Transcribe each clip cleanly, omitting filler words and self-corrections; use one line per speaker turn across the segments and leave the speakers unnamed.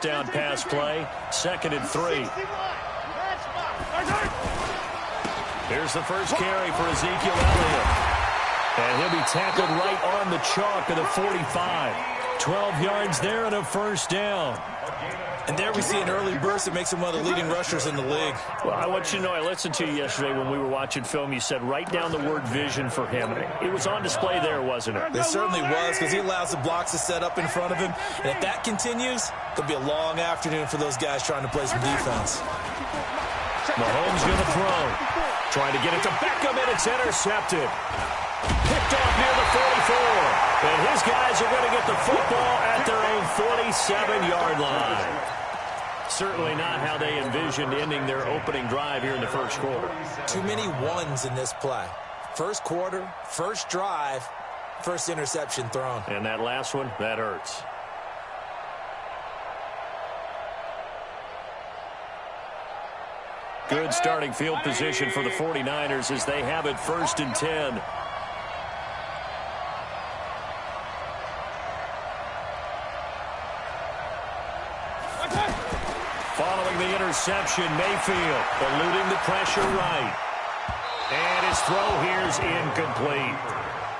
Down pass play, 2nd and 3. Here's the first carry for Ezekiel Elliott. And he'll be tackled right on the chalk of the 45. 12 yards there and a first down.
And there we see an early burst that makes him one of the leading rushers in the league.
Well, I want you to know, I listened to you yesterday when we were watching film. You said write down the word vision for him. It was on display there, wasn't it?
It certainly was, because he allows the blocks to set up in front of him. And if that continues, it'll be a long afternoon for those guys trying to play some defense.
Mahomes going to throw. Trying to get it to Beckham, and it's intercepted. Picked off near the 44. And his guys are going to get the football at their own 47-yard line. Certainly not how they envisioned ending their opening drive here in the first quarter.
Too many ones in this play. First quarter, first drive, first interception thrown.
And that last one, that hurts. Good starting field position for the 49ers as they have it 1st and 10. Following the interception, Mayfield eluding the pressure right. And his throw here is incomplete.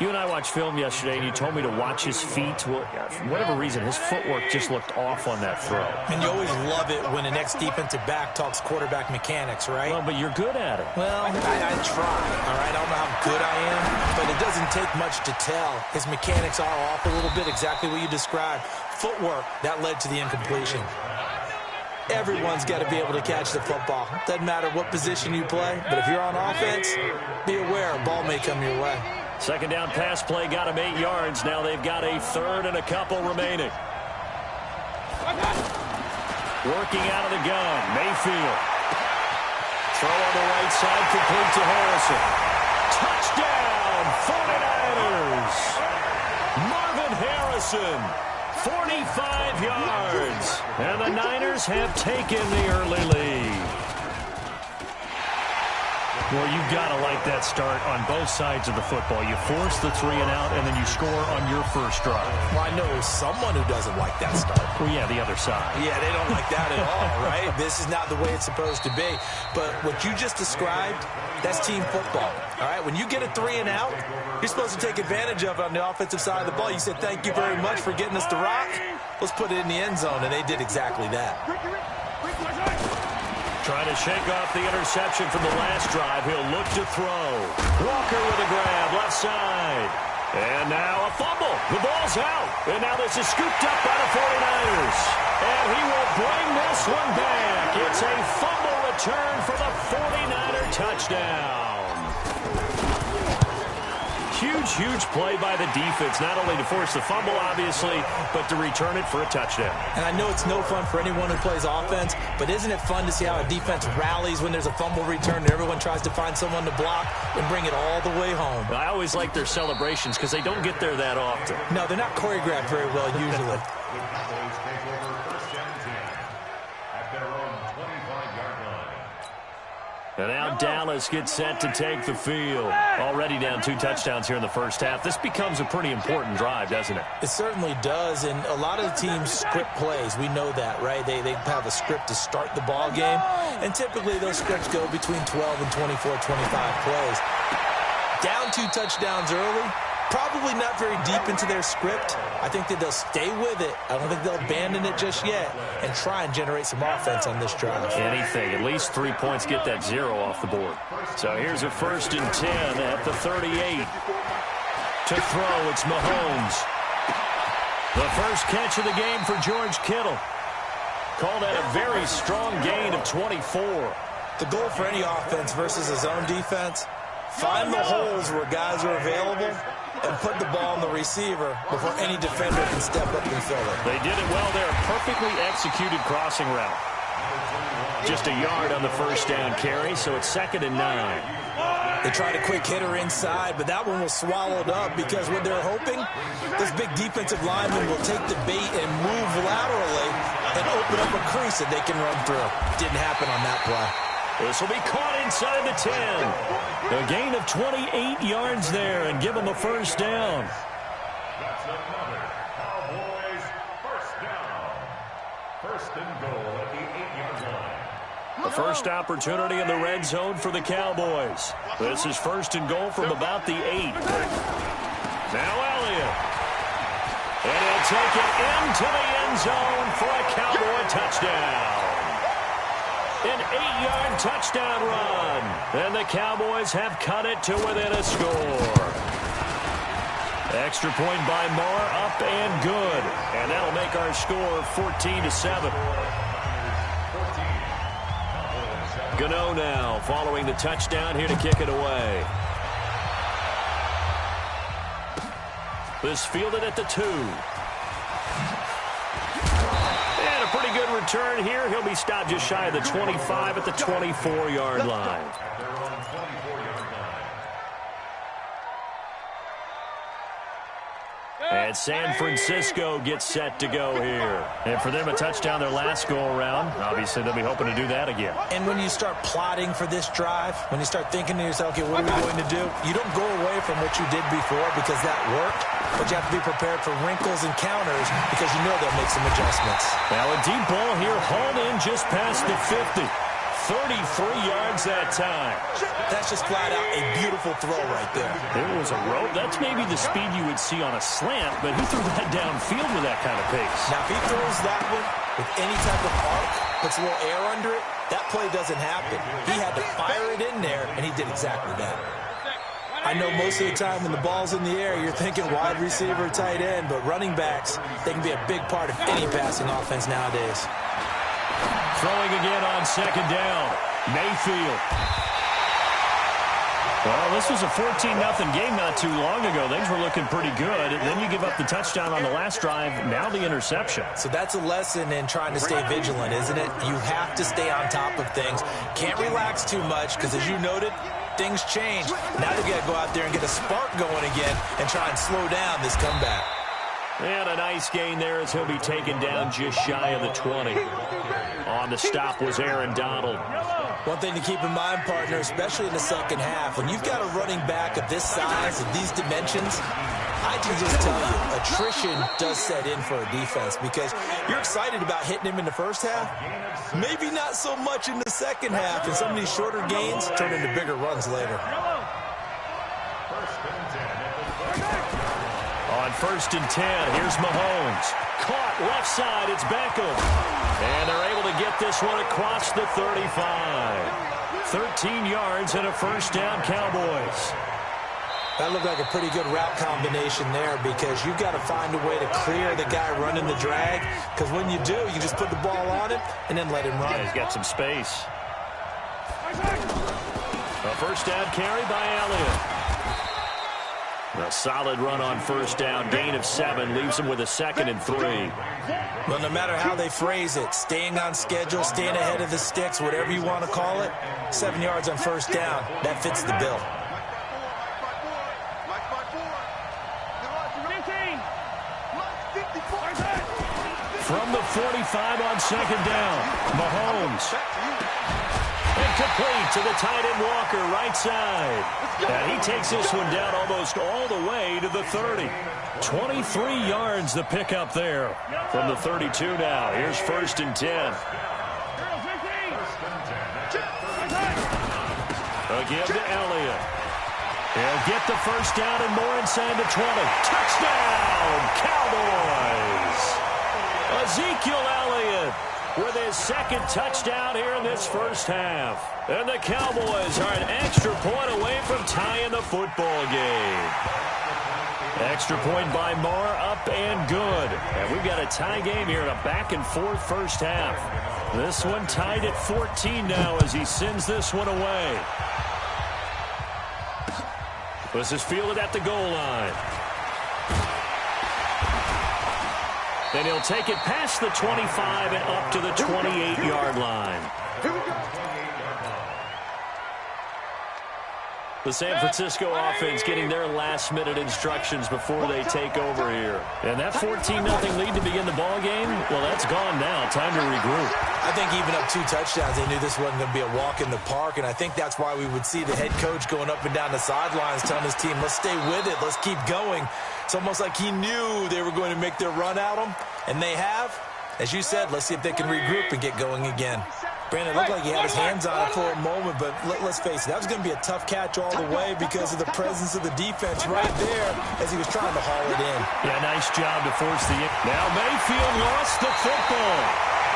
You and I watched film yesterday, and you told me to watch his feet. Well, for whatever reason, his footwork just looked off on that throw.
And you always love it when the next defensive back talks quarterback mechanics, right?
Well, but you're good at it.
Well, I try, all right? I don't know how good I am, but it doesn't take much to tell. His mechanics are off a little bit, exactly what you described. Footwork, that led to the incompletion. Everyone's got to be able to catch the football. Doesn't matter what position you play, but if you're on offense, be aware a ball may come your way.
2nd down pass play got him 8 yards. Now they've got a 3rd and a couple remaining. Working out of the gun, Mayfield. Throw on the right side, complete to Harrison. Touchdown, 49ers. Marvin Harrison, 45 yards. And the Niners have taken the early lead. Well, you've got to like that start on both sides of the football. You force the 3 and out, and then you score on your first drive.
Well, I know someone who doesn't like that start.
Well, yeah, the other side.
Yeah, they don't like that at all, right? This is not the way it's supposed to be. But what you just described, that's team football, all right? When you get a 3 and out, you're supposed to take advantage of it on the offensive side of the ball. You said, thank you very much for getting us the rock. Let's put it in the end zone, and they did exactly that.
Trying to shake off the interception from the last drive. He'll look to throw. Walker with a grab, left side. And now a fumble. The ball's out. And now this is scooped up by the 49ers. And he will bring this one back. It's a fumble return for the 49er touchdown. Huge, huge play by the defense, not only to force the fumble, obviously, but to return it for a touchdown.
And I know it's no fun for anyone who plays offense, but isn't it fun to see how a defense rallies when there's a fumble return and everyone tries to find someone to block and bring it all the way home?
I always like their celebrations because they don't get there that often.
No, they're not choreographed very well usually.
And now Dallas gets set to take the field. Already down 2 touchdowns here in the first half. This becomes a pretty important drive, doesn't it?
It certainly does, and a lot of the teams script plays. We know that, right? They have a script to start the ball game, and typically those scripts go between 12 and 24, 25 plays. Down 2 touchdowns early, probably not very deep into their script. I think that they'll stay with it. I don't think they'll abandon it just yet and try and generate some offense on this drive.
Anything. At least 3 points, get that 0 off the board. So here's a 1st and 10 at the 38. To throw, it's Mahomes. The first catch of the game for George Kittle. Called that a very strong gain of 24.
The goal for any offense versus a zone defense, find the holes where guys are available and put the ball on the receiver before any defender can step up and fill it.
They did it well there. Perfectly executed crossing route. Just a yard on the first down carry, so it's 2nd and 9.
They tried a quick hitter inside, but that one was swallowed up because what they're hoping, this big defensive lineman will take the bait and move laterally and open up a crease that they can run through. Didn't happen on that play.
This will be caught inside the 10. A gain of 28 yards there and give them a first down. That's another Cowboys first down. The first opportunity in the red zone for the Cowboys. This is first and goal from about the 8. Now Elliott. And he'll take it into the end zone for a Cowboy touchdown. An 8-yard touchdown run. And the Cowboys have cut it to within a score. Extra point by Marr, up and good. And that'll make our score 14-7. Gano now following the touchdown here to kick it away. This fielded at the 2. And a pretty good return here. He'll be stopped just shy of the 25 at the 24-yard line. And San Francisco gets set to go here. And for them, a touchdown their last go-around. Obviously, they'll be hoping to do that again.
And when you start plotting for this drive, when you start thinking to yourself, okay, what are we going to do? You don't go away from what you did before because that worked, but you have to be prepared for wrinkles and counters because you know they'll make some adjustments.
Now a deep ball here, hauled in just past the 50. 33 yards that time.
That's just flat out a beautiful throw right there.
There was a rope. That's maybe the speed you would see on a slant, but he threw that downfield with that kind of pace.
Now, if he throws that one with any type of arc, puts a little air under it, that play doesn't happen. He had to fire it in there, and he did exactly that. I know most of the time when the ball's in the air, you're thinking wide receiver, tight end, but running backs, they can be a big part of any passing offense nowadays.
Throwing again on second down. Mayfield. Well, this was a 14-0 game not too long ago. Things were looking pretty good. And then you give up the touchdown on the last drive. Now the interception.
So that's a lesson in trying to stay vigilant, isn't it? You have to stay on top of things. Can't relax too much because, as you noted, things change. Now they've got to go out there and get a spark going again and try and slow down this comeback.
And a nice gain there as he'll be taken down just shy of the 20. On the stop was Aaron Donald.
One thing to keep in mind, partner, especially in the second half, when you've got a running back of this size, of these dimensions, I can just tell you, attrition does set in for a defense because you're excited about hitting him in the first half. Maybe not so much in the second half, and some of these shorter gains turn into bigger runs later.
On first and 10, here's Mahomes. Caught left side, it's Beckham. And they're able to get this one across the 35. 13 yards and a first down, Cowboys.
That looked like a pretty good route combination there because you've got to find a way to clear the guy running the drag because when you do, you just put the ball on him and then let him run.
Yeah, he's got some space. A first down carry by Elliott. A solid run on first down. Gain of 7 leaves him with a 2nd and 3.
Well, no matter how they phrase it, staying on schedule, staying ahead of the sticks, whatever you want to call it, 7 yards on first down, that fits the bill.
From the 45 on second down, Mahomes. Incomplete to the tight end Walker, right side. And he takes this one down almost all the way to the 30. 23 yards the pickup there from the 32 now. Here's first and 10. Again to Elliott. He'll get the first down and more inside the 20. Touchdown, Cowboys! Ezekiel Elliott with his 2nd touchdown here in this first half. And the Cowboys are an extra point away from tying the football game. Extra point by Marr, up and good. And we've got a tie game here in a back-and-forth first half. This one tied at 14 now as he sends this one away. This is fielded at the goal line. Then he'll take it past the 25 and up to the 28-yard line. The San Francisco offense getting their last-minute instructions before they take over here. And that 14-0 lead to begin the ball game, well, that's gone now. Time to regroup.
I think even up 2 touchdowns, they knew this wasn't going to be a walk in the park, and I think that's why we would see the head coach going up and down the sidelines telling his team, let's stay with it, let's keep going. It's almost like he knew they were going to make their run at him, and they have. As you said, let's see if they can regroup and get going again. Brandon, it looked like he had his hands on it for a moment, but let's face it, that was going to be a tough catch all the way because of the presence of the defense right there as he was trying to haul it in.
Yeah, nice job to force the... Now Mayfield lost the football.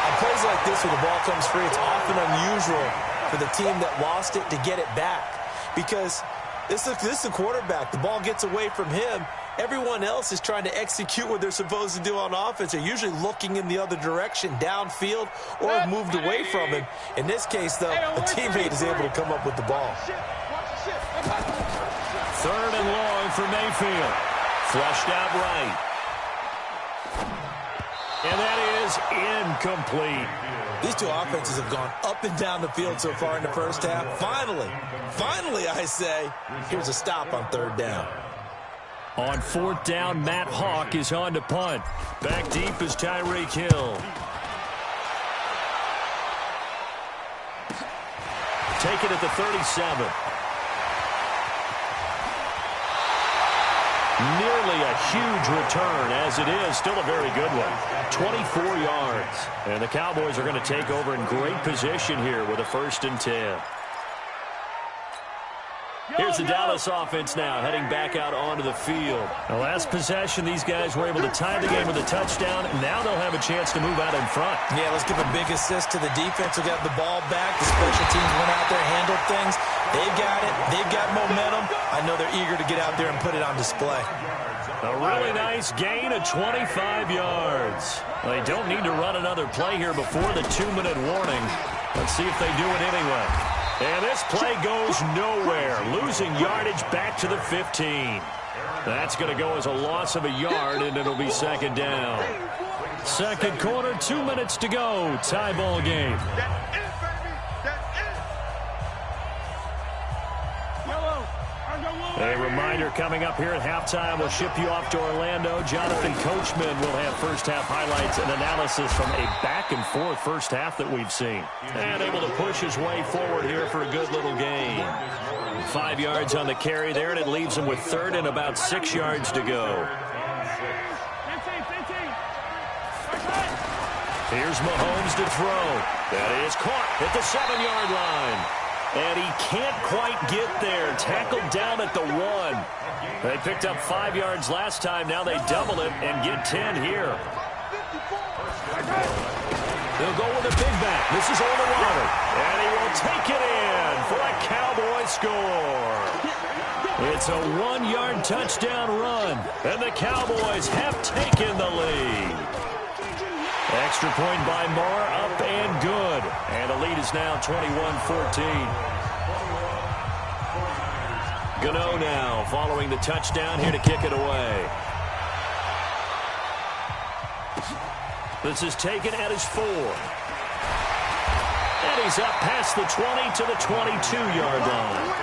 On plays like this where the ball comes free, it's often unusual for the team that lost it to get it back because this is the quarterback. The ball gets away from him. Everyone else is trying to execute what they're supposed to do on offense. They're usually looking in the other direction, downfield, or have moved away from him. In this case, though, a teammate is able to come up with the ball.
3rd and long for Mayfield. Flushed out right. And that is incomplete.
These two offenses have gone up and down the field so far in the first half. Finally, I say, here's a stop on 3rd down.
On 4th down, Matt Hawk is on to punt. Back deep is Tyreek Hill. Take it at the 37. Nearly a huge return, as it is. Still a very good one. 24 yards. And the Cowboys are going to take over in great position here with a 1st and 10. Here's the Dallas offense now, heading back out onto the field. The last possession, these guys were able to tie the game with a touchdown, and now they'll have a chance to move out in front.
Yeah, let's give a big assist to the defense who got the ball back. The special teams went out there, handled things. They've got it. They've got momentum. I know they're eager to get out there and put it on display.
A really nice gain of 25 yards. They don't need to run another play here before the 2-minute warning. Let's see if they do it anyway. And this play goes nowhere. Losing yardage back to the 15. That's going to go as a loss of a yard, and it'll be 2nd down. 2nd quarter, 2 minutes to go. Tie ball game. A reminder coming up here at halftime, we'll ship you off to Orlando. Jonathan Coachman will have first-half highlights and analysis from a back-and-forth first half that we've seen. And able to push his way forward here for a good little gain. 5 yards on the carry there, and it leaves him with 3rd and about 6 yards to go. Here's Mahomes to throw. That is caught at the 7-yard line. And he can't quite get there. Tackled down at the 1. They picked up 5 yards last time. Now they double it and get 10 here. They'll go with a big back. This is over the water. And he will take it in for a Cowboy score. It's a 1-yard touchdown run. And the Cowboys have taken the lead. Extra point by Moore, up and good. And the lead is now 21-14. Gano now following the touchdown here to kick it away. This is taken at his 4. And he's up past the 20 to the 22-yard line.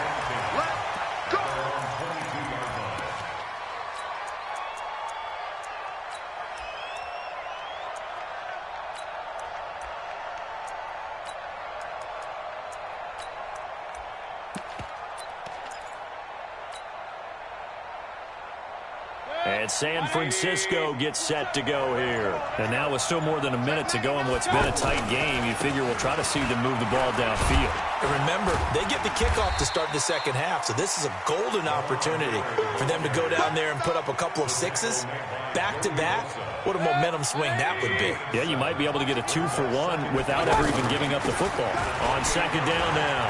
And San Francisco gets set to go here. And now with still more than a minute to go in what's been a tight game, you figure we'll try to see them move the ball downfield.
And remember, they get the kickoff to start the second half, so this is a golden opportunity for them to go down there and put up a couple of 6s back-to-back. What a momentum swing that would be.
Yeah, you might be able to get a 2-for-1 without ever even giving up the football. On 2nd down now,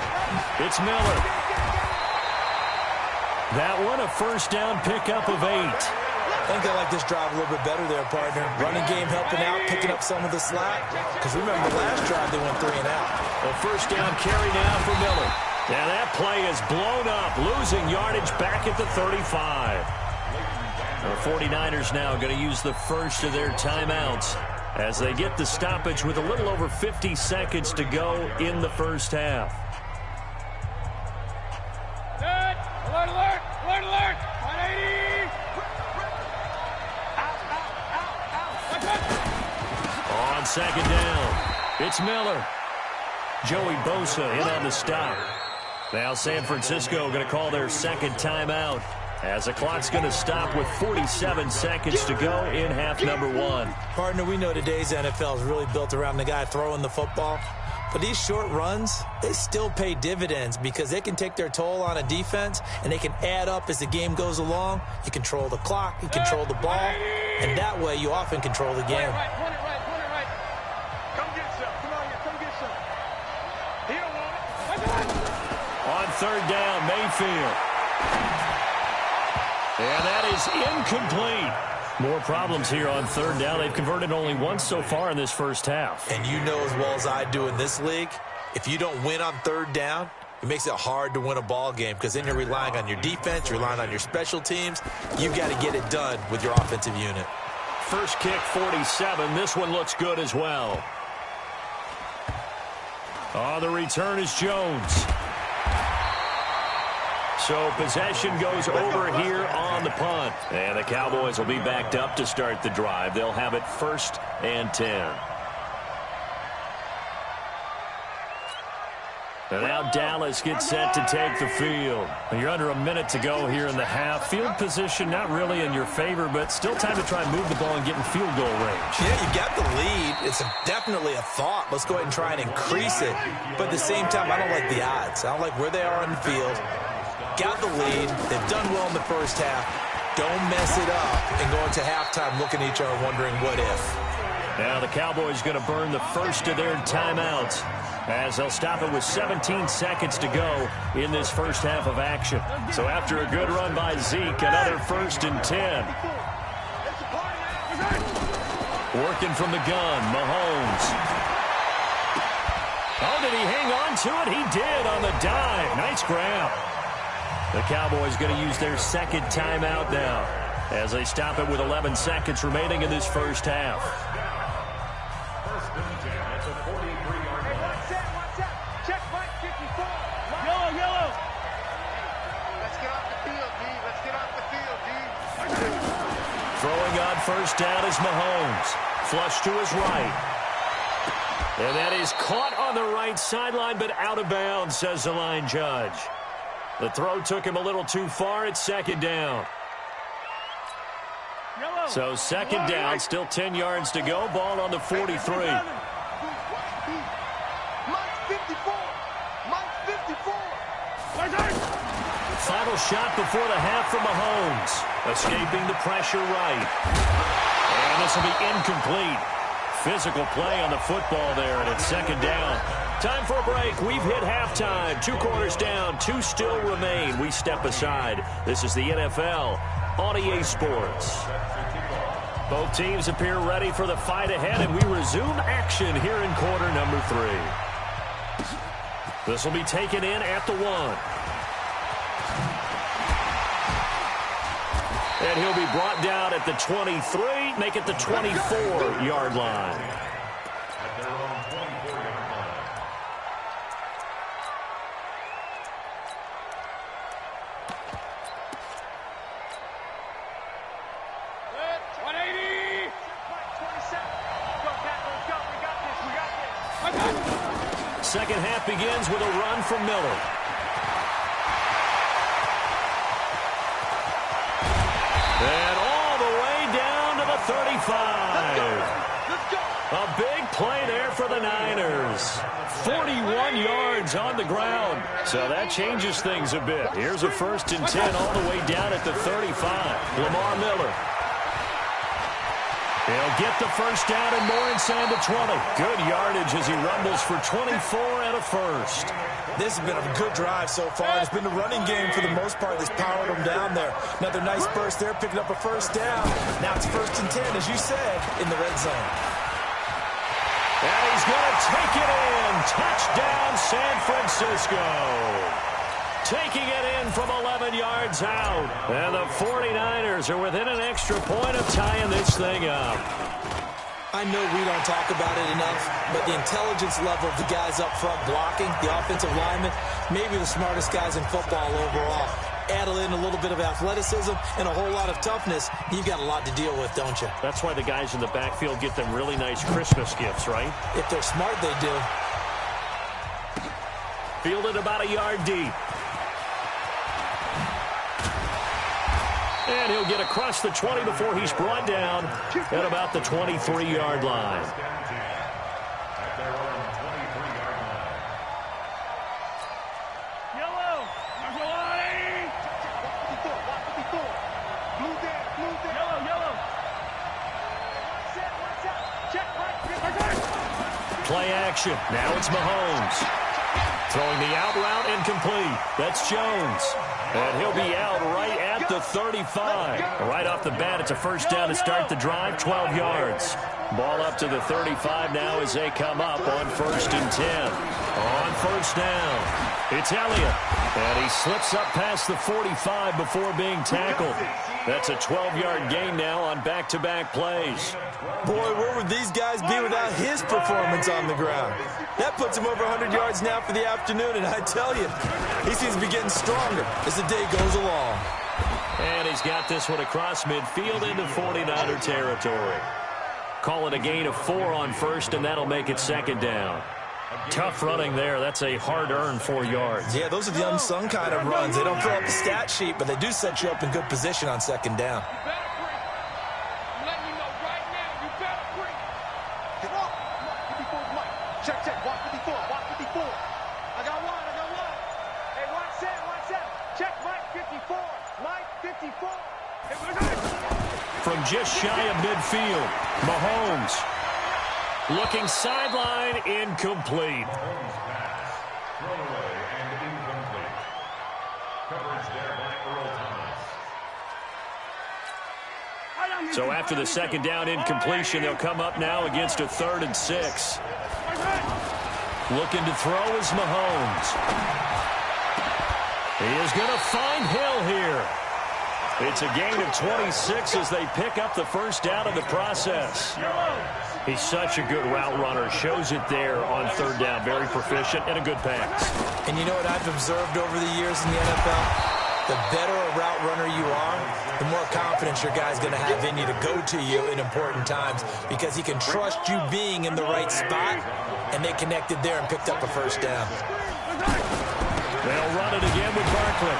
it's Miller. That one, a first down pickup of 8.
I think they like this drive a little bit better there, partner. Running game helping out, picking up some of the slack. Because remember, the last drive they went 3 and out.
A first down carry now for Miller. And that play is blown up, losing yardage back at the 35. The 49ers now going to use the first of their timeouts as they get the stoppage with a little over 50 seconds to go in the first half.
Alert, alert, alert, alert, 180.
On 2nd down, it's Miller. Joey Bosa in on the stop. Now San Francisco going to call their second timeout. as the clock's going to stop with 47 seconds to go in half number one.
Partner, we know today's NFL is really built around the guy throwing the football. But these short runs, they still pay dividends because they can take their toll on a defense, and they can add up as the game goes along. You control the clock, you control the ball, and that way you often control the game.
Point it right. Come get some. Come on here, come get some. He don't want it.
On third down, Mayfield. And that is incomplete. More problems here on third down. They've converted only once so far in this first half.
And you know as well as I do in this league, if you don't win on third down, it makes it hard to win a ball game because then you're relying on your defense, you're relying on your special teams. You've got to get it done with your offensive unit.
First kick, 47. This one looks good as well. The return is Jones. So possession goes over here on the punt. And the Cowboys will be backed up to start the drive. They'll have it 1st and 10. And now Dallas gets set to take the field. You're under a minute to go here in the half. Field position not really in your favor, but still time to try and move the ball and get in field goal range.
Yeah, you got the lead. It's definitely a thought. Let's go ahead and try and increase it. But at the same time, I don't like the odds. I don't like where they are on the field. Got the lead. They've done well in the first half. Don't mess it up and go into halftime looking at each other wondering what if.
Now the Cowboys going to burn the first of their timeouts as they'll stop it with 17 seconds to go in this first half of action. So after a good run by Zeke, another 1st and 10. Working from the gun, Mahomes. Oh, did he hang on to it? He did on the dive. Nice grab. The Cowboys going to use their second timeout now as they stop it with 11 seconds remaining in this first half.
Check Mike 54. Yellow. Let's get off the field, D. Let's get off the field, D.
Throwing on first down is Mahomes. Flush to his right. And that is caught on the right sideline, but out of bounds, says the line judge. The throw took him a little too far. It's 2nd down. So 2nd down, still 10 yards to go. Ball on the 43.
Mike 54.
Final shot before the half from Mahomes. Escaping the pressure right. And this will be incomplete. Physical play on the football there, and it's 2nd down. Time for a break. We've hit halftime. 2 quarters down. 2 still remain. We step aside. This is the NFL on EA Sports. Both teams appear ready for the fight ahead, and we resume action here in quarter number 3. This will be taken in at the 1. And he'll be brought down at the 23, make it the 24-yard line. Second half begins with a run from Miller. And all the way down to the 35. A big play there for the Niners. 41 yards on the ground. So that changes things a bit. Here's a 1st and 10 all the way down at the 35. Lamar Miller. He'll get the first down and more inside the 20. Good yardage as he rumbles for 24 and a 1st.
This has been a good drive so far. It's been the running game for the most part that's powered them down there. Another nice burst there, picking up a 1st down. Now it's 1st and 10, as you said, in the red zone.
And he's going to take it in. Touchdown, San Francisco. Taking it in from 11 yards out. And the 49ers are within an extra point of tying this thing up.
I know we don't talk about it enough, but the intelligence level of the guys up front blocking, the offensive linemen, maybe the smartest guys in football overall. Add in a little bit of athleticism and a whole lot of toughness, you've got a lot to deal with, don't you?
That's why the guys in the backfield get them really nice Christmas gifts, right?
If they're smart, they do.
Fielded about a yard deep. And he'll get across the 20 before he's brought down at about the 23-yard line. Play action. Now it's Mahomes. Throwing the out route incomplete. That's Jones. And he'll be out right at the 35. Right off the bat, it's a first down to start the drive, 12 yards. Ball up to the 35 now as they come up on 1st and 10. On first down, it's Elliott. And he slips up past the 45 before being tackled. That's a 12-yard gain now on back-to-back plays.
Boy, where would these guys be without his performance on the ground? That puts him over 100 yards now for the afternoon, and I tell you, he seems to be getting stronger as the day goes along.
And he's got this one across midfield into 49er territory. Call it a gain of 4 on first, and that'll make it second down. Tough running there. That's a hard-earned 4 yards.
Yeah, those are the unsung kind of runs. They don't fill up the stat sheet, but they do set you up in good position on second down.
Check. Watch 54. I got one. Hey, watch set. Check Mike 54.
From just shy of midfield, Mahomes looking sideline, incomplete. So after the second down incompletion, they'll come up now against a 3rd and 6. Looking to throw is Mahomes. He is going to find Hill here. It's a gain of 26 as they pick up the first down in the process. He's such a good route runner. Shows it there on 3rd down. Very proficient and a good pass.
And you know what I've observed over the years in the NFL? The better a route runner you are, the more confidence your guy's going to have in you to go to you in important times because he can trust you being in the right spot, and they connected there and picked up a first down.
They'll run it again with Barkley.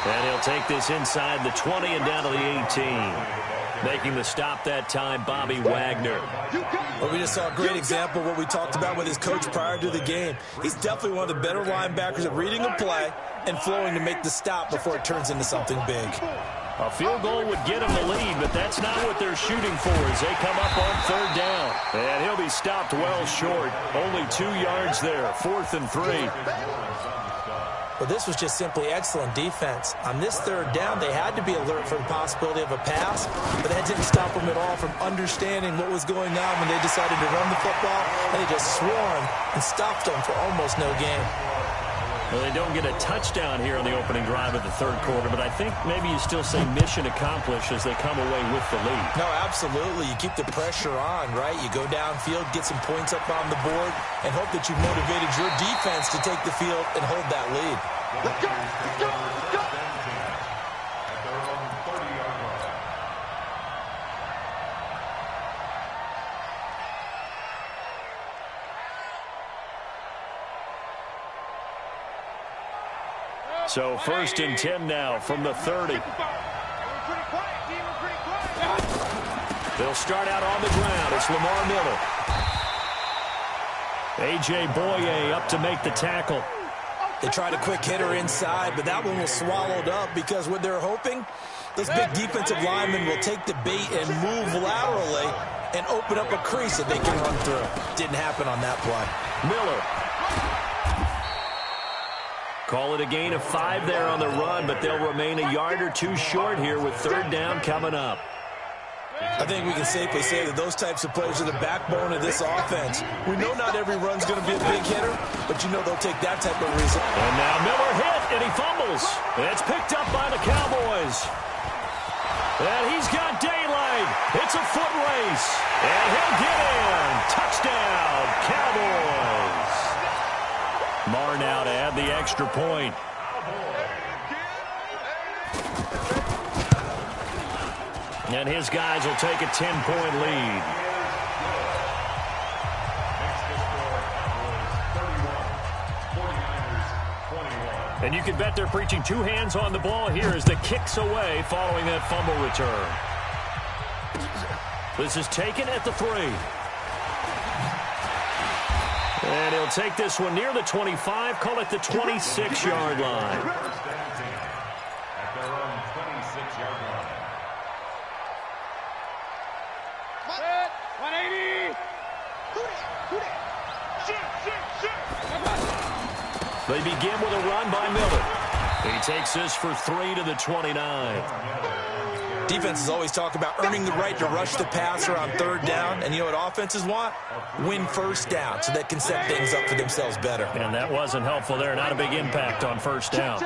And he'll take this inside the 20 and down to the 18. Making the stop that time, Bobby Wagner.
Well, we just saw a great example of what we talked about with his coach prior to the game. He's definitely one of the better linebackers at reading a play and flowing to make the stop before it turns into something big.
A field goal would get him the lead, but that's not what they're shooting for as they come up on 3rd down. And he'll be stopped well short. Only 2 yards there, 4th and 3.
Well, this was just simply excellent defense. On this 3rd down, they had to be alert for the possibility of a pass, but that didn't stop them at all from understanding what was going on when they decided to run the football, and they just swarmed and stopped them for almost no gain.
Well, they don't get a touchdown here on the opening drive of the 3rd quarter, but I think maybe you still say mission accomplished as they come away with the lead.
No, absolutely. You keep the pressure on, right? You go downfield, get some points up on the board, and hope that you've motivated your defense to take the field and hold that lead.
Let's go.
So 1st and 10 now from the 30. They'll start out on the ground. It's Lamar Miller. A.J. Boye up to make the tackle.
They tried a quick hitter inside, but that one was swallowed up because what they're hoping, those big defensive linemen will take the bait and move laterally and open up a crease that they can run through. Didn't happen on that play.
Miller. Call it a gain of 5 there on the run, but they'll remain a yard or 2 short here with 3rd down coming up.
I think we can safely say that those types of plays are the backbone of this offense. We know not every run's going to be a big hitter, but you know they'll take that type of reason.
And now Miller hit, and he fumbles. It's picked up by the Cowboys. And he's got daylight. It's a foot race. And he'll get in. Touchdown, Cowboys. Marr now to add the extra point. And his guys will take a 10-point lead. And you can bet they're preaching two hands on the ball here as the kick's away following that fumble return. This is taken at the 3. And he'll take this one near the 25, call it the 26-yard line.
At their own 26-yard line.
180.
They begin with a run by Miller. He takes this for 3 to the 29.
Defenses always talk about earning the right to rush the passer on 3rd down. And you know what offenses want? Win 1st down so they can set things up for themselves better.
And that wasn't helpful there. Not a big impact on 1st down.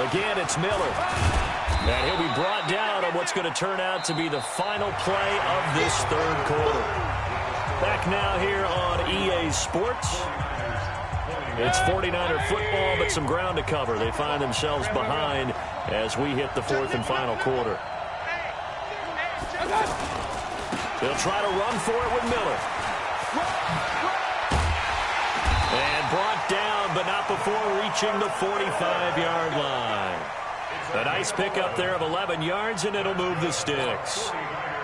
Again, it's Miller. And he'll be brought down on what's going to turn out to be the final play of this 3rd quarter. Back now here on EA Sports. It's 49er football, but some ground to cover. They find themselves behind as we hit the 4th and final quarter. They'll try to run for it with Miller. And brought down, but not before reaching the 45-yard line. A nice pickup there of 11 yards, and it'll move the sticks.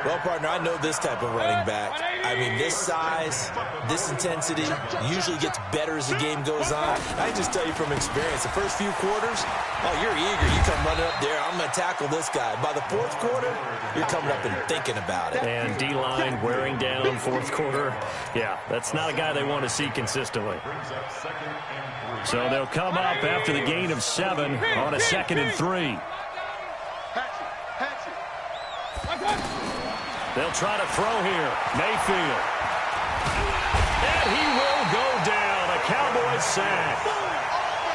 Well, partner, I know this type of running back. I mean, this size, this intensity usually gets better as the game goes on. I can just tell you from experience, the first few quarters, oh, you're eager. You come running up there, I'm going to tackle this guy. By the 4th quarter, you're coming up and thinking about it.
And D-line wearing down 4th quarter. Yeah, that's not a guy they want to see consistently. So they'll come up after the gain of 7 on a 2nd and 3. They'll try to throw here. Mayfield. And he will go down. A Cowboys sack.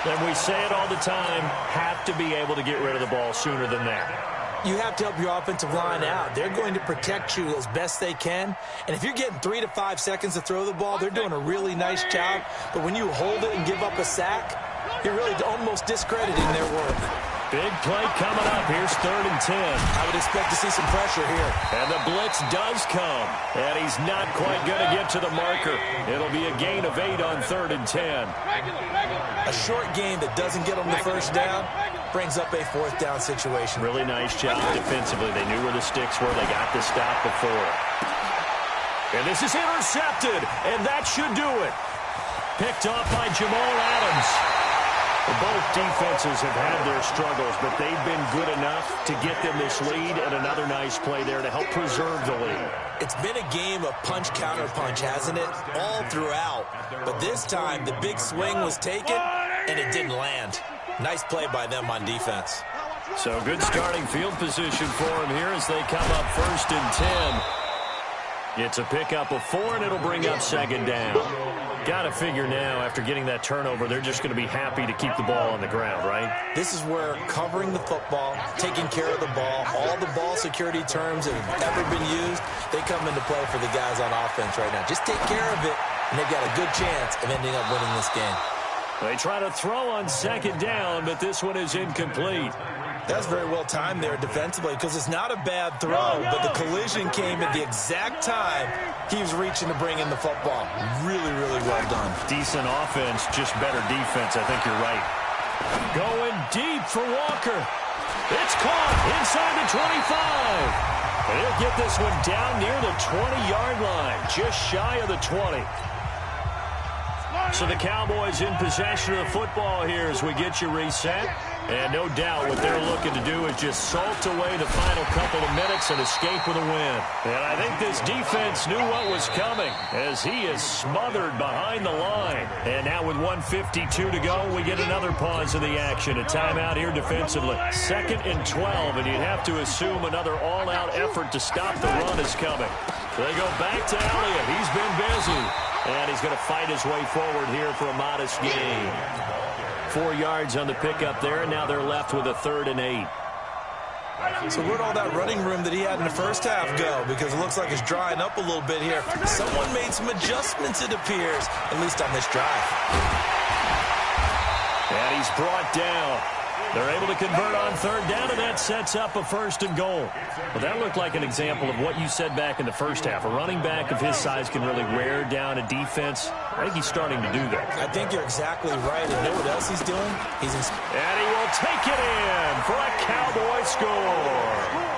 And we say it all the time, have to be able to get rid of the ball sooner than that.
You have to help your offensive line out. They're going to protect you as best they can. And if you're getting 3 to 5 seconds to throw the ball, they're doing a really nice job. But when you hold it and give up a sack, you're really almost discrediting their work.
Big play coming up. Here's 3rd and 10.
I would expect to see some pressure here.
And the blitz does come. And he's not quite going to get to the marker. It'll be a gain of 8 on 3rd and 10.
A short game that doesn't get them the 1st down brings up a 4th down situation.
Really nice job defensively. They knew where the sticks were. They got the stop before. And this is intercepted. And that should do it. Picked off by Jamal Adams. Both defenses have had their struggles, but they've been good enough to get them this lead, and another nice play there to help preserve the lead.
It's been a game of punch-counter-punch, hasn't it? All throughout. But this time, the big swing was taken, and it didn't land. Nice play by them on defense.
So good starting field position for them here as they come up 1st and 10. It's a pickup of 4, and it'll bring up 2nd down. Got to figure now, after getting that turnover, they're just going to be happy to keep the ball on the ground, right?
This is where covering the football, taking care of the ball, all the ball security terms that have ever been used, they come into play for the guys on offense right now. Just take care of it, and they've got a good chance of ending up winning this game.
They try to throw on 2nd down, but this one is incomplete.
That's very well timed there defensively because it's not a bad throw, but the collision came at the exact time he was reaching to bring in the football. Really, really well done.
Decent offense, just better defense. I think you're right. Going deep for Walker. It's caught inside the 25. And he'll get this one down near the 20-yard line, just shy of the 20. So the Cowboys in possession of the football here as we get you reset. And no doubt what they're looking to do is just salt away the final couple of minutes and escape with a win. And I think this defense knew what was coming as he is smothered behind the line. And now with 1:52 to go, we get another pause of the action. A timeout here defensively. 2nd and 12, and you'd have to assume another all-out effort to stop the run is coming. So they go back to Elliott. He's been busy. And he's going to fight his way forward here for a modest gain. 4 yards on the pickup there, and now they're left with a 3rd and 8.
So where'd all that running room that he had in the first half go? Because it looks like it's drying up a little bit here. Someone made some adjustments, it appears, at least on this drive.
And he's brought down. They're able to convert on third down, and that sets up a 1st and goal. Well, that looked like an example of what you said back in the first half. A running back of his size can really wear down a defense. I think he's starting to do that.
I think you're exactly right. And you know what else he's doing?
And he will take it in for a Cowboy score.